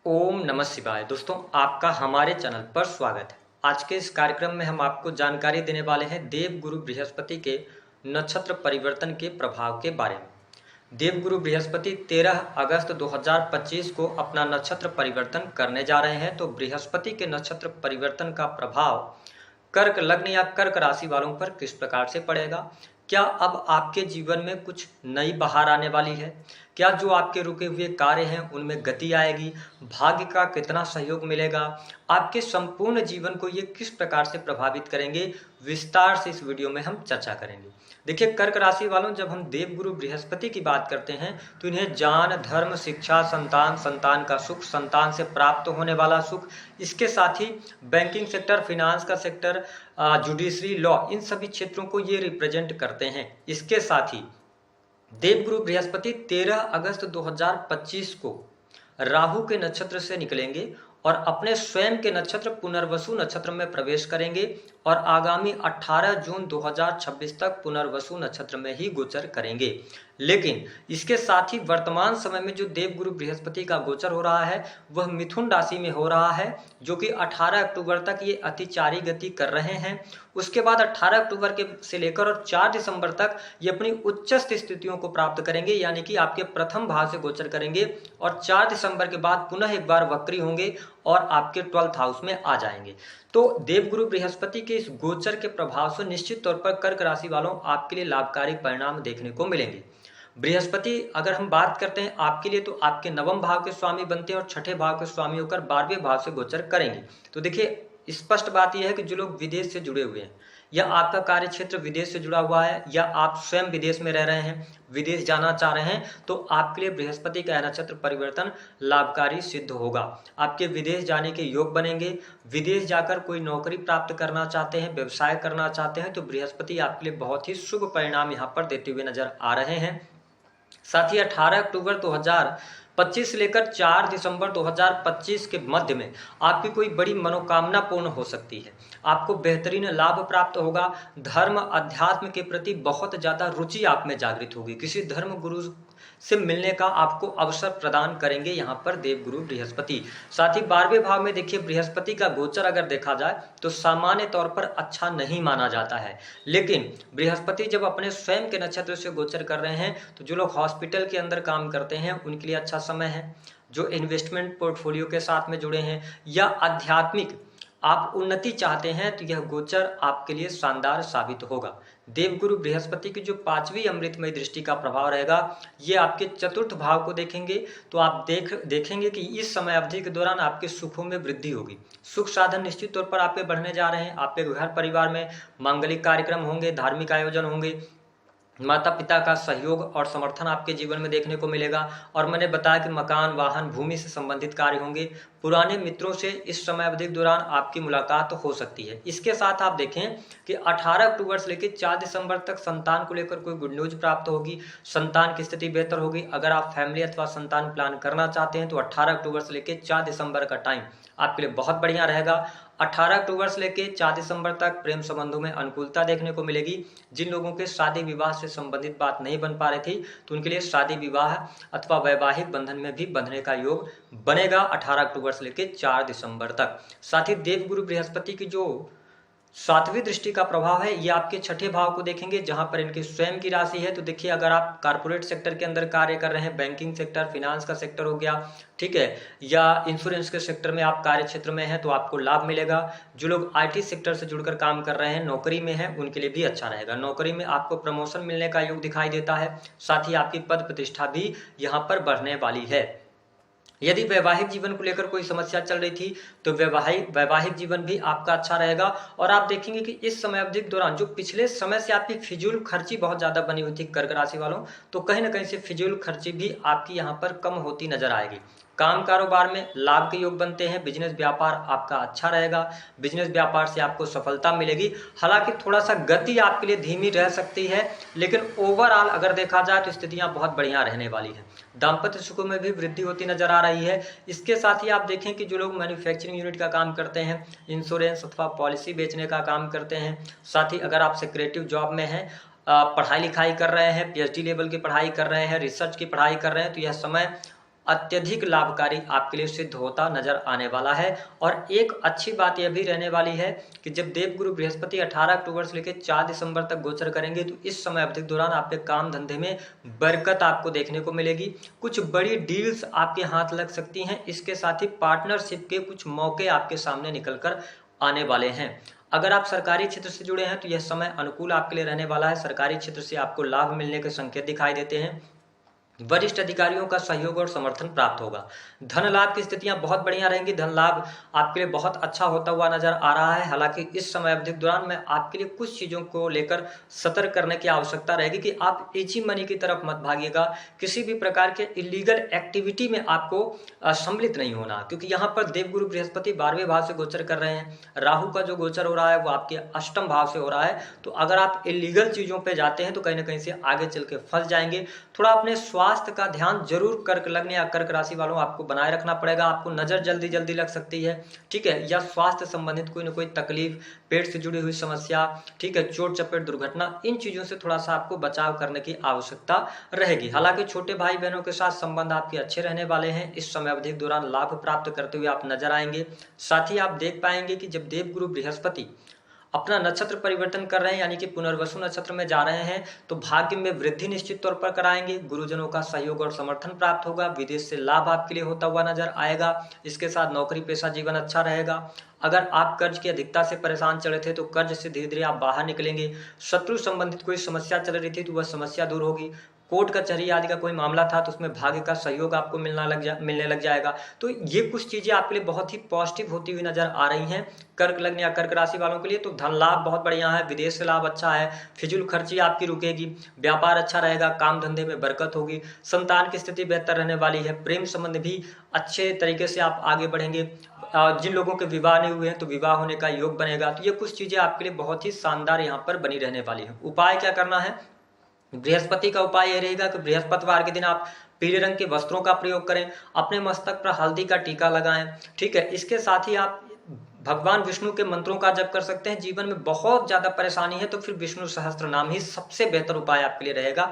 ओम नमः शिवाय। दोस्तों, आपका हमारे चैनल पर स्वागत है। आज के इस कार्यक्रम में हम आपको जानकारी देने वाले हैं देवगुरु बृहस्पति के नक्षत्र परिवर्तन के प्रभाव के बारे में। देवगुरु बृहस्पति 13 अगस्त 2025 को अपना नक्षत्र परिवर्तन करने जा रहे हैं। तो बृहस्पति के नक्षत्र परिवर्तन का प्रभाव कर्क लग्न या कर्क राशि वालों पर किस प्रकार से पड़ेगा? क्या अब आपके जीवन में कुछ नई बहार आने वाली है? क्या जो आपके रुके हुए कार्य हैं उनमें गति आएगी? भाग्य का कितना सहयोग मिलेगा? आपके संपूर्ण जीवन को ये किस प्रकार से प्रभावित करेंगे? विस्तार से इस वीडियो में हम चर्चा करेंगे। देखिए, कर्क राशि वालों, जब हम देवगुरु बृहस्पति की बात करते हैं तो इन्हें ज्ञान, धर्म, शिक्षा, संतान, संतान का सुख, संतान से प्राप्त होने वाला सुख, इसके साथ ही बैंकिंग सेक्टर, फाइनेंस का सेक्टर, जुडिशरी, लॉ, इन सभी क्षेत्रों को ये रिप्रेजेंट करते हैं। इसके साथ ही देवगुरु बृहस्पति 13 अगस्त 2025 को राहु के नक्षत्र से निकलेंगे और अपने स्वयं के नक्षत्र पुनर्वसु नक्षत्र में प्रवेश करेंगे और आगामी 18 जून 2026 तक पुनर्वसु नक्षत्र में ही गोचर करेंगे। लेकिन इसके साथ ही वर्तमान समय में जो देवगुरु बृहस्पति का गोचर हो रहा है वह मिथुन राशि में हो रहा है, जो कि 18 अक्टूबर तक ये अतिचारी गति कर रहे हैं। उसके बाद 18 अक्टूबर के से लेकर और 4 दिसंबर तक ये अपनी उच्चस्थ स्थितियों को प्राप्त करेंगे, यानी कि आपके प्रथम भाव से गोचर करेंगे और 4 दिसंबर के बाद पुनः एक बार वक्री होंगे और आपके 12th हाउस में आ जाएंगे। तो देवगुरु बृहस्पति के इस गोचर के प्रभाव से निश्चित तौर पर कर्क राशि वालों आपके लिए लाभकारी परिणाम देखने को मिलेंगे। बृहस्पति, अगर हम बात करते हैं आपके लिए, तो आपके नवम भाव के स्वामी बनते हैं और छठे भाव के स्वामी होकर 12वें भाव से गोचर करेंगे। तो देखिए, स्पष्ट बात यह है कि जो लोग विदेश से जुड़े हुए हैं या आपका कार्य क्षेत्र विदेश से जुड़ा हुआ है या आप स्वयं विदेश में रह रहे हैं, विदेश जाना चाह रहे हैं, तो आपके लिए बृहस्पति का नक्षत्र परिवर्तन लाभकारी सिद्ध होगा। आपके विदेश जाने के योग बनेंगे। विदेश जाकर कोई नौकरी प्राप्त करना चाहते हैं, व्यवसाय करना चाहते हैं, तो बृहस्पति आपके लिए बहुत ही शुभ परिणाम यहाँ पर देते हुए नजर आ रहे हैं। साथ ही 18 अक्टूबर 2025 से लेकर 4 दिसंबर 2025 के मध्य में आपकी कोई बड़ी मनोकामना पूर्ण हो सकती है। आपको बेहतरीन लाभ प्राप्त होगा। धर्म, अध्यात्म के प्रति बहुत ज़्यादा रुचि आप में जागृत होगी। किसी धर्म गुरु से मिलने का आपको अवसर प्रदान करेंगे यहाँ पर देवगुरु बृहस्पति। साथ ही 12वें भाव में देखिए, बृहस्पति का गोचर अगर देखा जाए तो सामान्य तौर पर अच्छा नहीं माना जाता है, लेकिन बृहस्पति जब अपने स्वयं के नक्षत्र से गोचर कर रहे हैं तो जो लोग हॉस्पिटल के अंदर काम करते हैं उनके लिए अच्छा समय है। जो इन्वेस्टमेंट पोर्टफोलियो के साथ में जुड़े हैं या आध्यात्मिक आप उन्नति चाहते हैं तो यह गोचर आपके लिए शानदार साबित होगा। देवगुरु बृहस्पति की जो 5वीं अमृतमय दृष्टि का प्रभाव रहेगा, ये आपके चतुर्थ भाव को देखेंगे तो आप देखेंगे कि इस समय अवधि के दौरान आपके सुखों में वृद्धि होगी। सुख साधन निश्चित तौर पर आपके बढ़ने जा रहे हैं। आपके घर परिवार में मांगलिक कार्यक्रम होंगे, धार्मिक आयोजन होंगे, माता पिता का सहयोग और समर्थन आपके जीवन में देखने को मिलेगा। और मैंने बताया कि मकान, वाहन, भूमि से संबंधित कार्य होंगे। पुराने मित्रों से इस समय अवधि के दौरान आपकी मुलाकात हो सकती है। इसके साथ आप देखें कि 18 अक्टूबर से लेकर 4 दिसंबर तक संतान को लेकर कोई गुड न्यूज प्राप्त होगी। संतान की स्थिति बेहतर होगी। अगर आप फैमिली अथवा संतान प्लान करना चाहते हैं तो 18 अक्टूबर से लेकर 4 दिसंबर का टाइम आपके लिए बहुत बढ़िया रहेगा। 18 अक्टूबर से लेकर 4 दिसंबर तक प्रेम संबंधों में अनुकूलता देखने को मिलेगी। जिन लोगों के शादी विवाह से संबंधित बात नहीं बन पा रही थी तो उनके लिए शादी विवाह अथवा वैवाहिक बंधन में भी बंधने का योग बनेगा 18 अक्टूबर से लेकर 4 दिसंबर तक। साथ ही देवगुरु बृहस्पति की जो 7वीं दृष्टि का प्रभाव है ये आपके छठे भाव को देखेंगे, जहां पर इनकी स्वयं की राशि है। तो देखिए, अगर आप कारपोरेट सेक्टर के अंदर कार्य कर रहे हैं, बैंकिंग सेक्टर, फाइनेंस का सेक्टर हो गया, ठीक है, या इंश्योरेंस के सेक्टर में आप कार्य क्षेत्र में हैं तो आपको लाभ मिलेगा। जो लोग आईटी सेक्टर से जुड़कर काम कर रहे हैं, नौकरी में हैं, उनके लिए भी अच्छा रहेगा। नौकरी में आपको प्रमोशन मिलने का योग दिखाई देता है। साथ ही आपकी पद प्रतिष्ठा भी यहाँ पर बढ़ने वाली है। यदि वैवाहिक जीवन को लेकर कोई समस्या चल रही थी तो वैवाहिक जीवन भी आपका अच्छा रहेगा। और आप देखेंगे कि इस समय अवधि के दौरान जो पिछले समय से आपकी फिजूल खर्ची बहुत ज्यादा बनी हुई थी कर्क राशि वालों, तो कहीं ना कहीं से फिजूल खर्ची भी आपकी यहाँ पर कम होती नजर आएगी। काम कारोबार में लाभ के योग बनते हैं। बिजनेस व्यापार आपका अच्छा रहेगा। बिजनेस व्यापार से आपको सफलता मिलेगी। हालांकि थोड़ा सा गति आपके लिए धीमी रह सकती है, लेकिन ओवरऑल अगर देखा जाए तो स्थितियां बहुत बढ़िया रहने वाली है। दाम्पत्य सुखों में भी वृद्धि होती नजर आ रही है। इसके साथ ही आप देखें कि जो लोग मैन्युफैक्चरिंग यूनिट का काम करते हैं, इंश्योरेंस अथवा पॉलिसी बेचने का काम करते हैं, साथ ही अगर आप सेक्रेटरी जॉब में हैं, पढ़ाई लिखाई कर रहे हैं, पीएचडी लेवल की पढ़ाई कर रहे हैं, रिसर्च की पढ़ाई कर रहे हैं, तो यह समय अत्यधिक लाभकारी आपके लिए सिद्ध होता नजर आने वाला है। और एक अच्छी बात यह भी रहने वाली है कि जब देवगुरु बृहस्पति 18 अक्टूबर से लेकर 4 दिसंबर तक गोचर करेंगे तो इस समय अवधि के दौरान आपके काम धंधे में बरकत आपको देखने को मिलेगी। कुछ बड़ी डील्स आपके हाथ लग सकती हैं। इसके साथ ही पार्टनरशिप के कुछ मौके आपके सामने निकल कर आने वाले हैं। अगर आप सरकारी क्षेत्र से जुड़े हैं तो यह समय अनुकूल आपके लिए रहने वाला है। सरकारी क्षेत्र से आपको लाभ मिलने के संकेत दिखाई देते हैं। वरिष्ठ अधिकारियों का सहयोग और समर्थन प्राप्त होगा। धन लाभ की स्थितियां बहुत बढ़िया रहेंगी। धन लाभ आपके लिए बहुत अच्छा होता हुआ नजर आ रहा है। हालांकि इस समय अवधि के दौरान में आपके लिए कुछ चीजों को लेकर सतर्क करने की आवश्यकता रहेगी कि आप इजी मनी की तरफ मत भागिएगा। किसी भी प्रकार के इलीगल एक्टिविटी में आपको सम्मिलित नहीं होना, क्योंकि यहाँ पर देवगुरु बृहस्पति 12वें भाव से गोचर कर रहे हैं। राहु का जो गोचर हो रहा है वो आपके अष्टम भाव से हो रहा है। तो अगर आप इलीगल चीजों पे जाते हैं तो कहीं ना कहीं से आगे चल के फंस जाएंगे। थोड़ा अपने स्वास्थ्य का ध्यान जरूर कर्क लग्न या कर्क राशि वालों आपको बनाए रखना पड़ेगा। आपको नजर जल्दी जल्दी लग सकती है, ठीक है, या स्वास्थ्य संबंधित कोई ना कोई तकलीफ, पेट से जुड़ी हुई समस्या, ठीक है, चोट चपेट दुर्घटना, इन चीजों से थोड़ा सा आपको बचाव करने की आवश्यकता रहेगी। हालांकि छोटे भाई बहनों के साथ संबंध आपके अच्छे रहने वाले हैं। इस समय अवधि के दौरान लाभ प्राप्त करते हुए आप नजर आएंगे। साथ ही आप देख पाएंगे कि जब देवगुरु बृहस्पति अपना नक्षत्र परिवर्तन कर रहे हैं, यानी कि पुनर्वसु नक्षत्र में जा रहे हैं, तो भाग्य में वृद्धि निश्चित तौर पर कराएंगे। गुरुजनों का सहयोग और समर्थन प्राप्त होगा। विदेश से लाभ आपके लिए होता हुआ नजर आएगा। इसके साथ नौकरी पेशा जीवन अच्छा रहेगा। अगर आप कर्ज की अधिकता से परेशान चल रहे थे तो कर्ज से धीरे धीरे आप बाहर निकलेंगे। शत्रु संबंधित कोई समस्या चल रही थी तो वह समस्या दूर होगी। कोर्ट कचहरी आदि का कोई मामला था तो उसमें भाग्य का सहयोग आपको मिलने लग जाएगा। तो ये कुछ चीजें आपके लिए बहुत ही पॉजिटिव होती हुई नजर आ रही हैं कर्क लग्न या कर्क राशि वालों के लिए। तो धन लाभ बहुत बढ़िया है, विदेश से लाभ अच्छा है, फिजूल खर्ची आपकी रुकेगी, व्यापार अच्छा रहेगा, काम धंधे में बरकत होगी, संतान की स्थिति बेहतर रहने वाली है, प्रेम संबंध भी अच्छे तरीके से आप आगे बढ़ेंगे। जिन लोगों के विवाह नहीं हुए हैं तो विवाह होने का योग बनेगा। तो ये कुछ चीजें आपके लिए बहुत ही शानदार यहाँ पर बनी रहने वाली है। उपाय क्या करना है? बृहस्पति का उपाय यह रहेगा कि बृहस्पतिवार के दिन आप पीले रंग के वस्त्रों का प्रयोग करें, अपने मस्तक पर हल्दी का टीका लगाएं, ठीक है। इसके साथ ही आप भगवान विष्णु के मंत्रों का जप कर सकते हैं। जीवन में बहुत ज्यादा परेशानी है तो फिर विष्णु सहस्त्र नाम ही सबसे बेहतर उपाय आपके लिए रहेगा।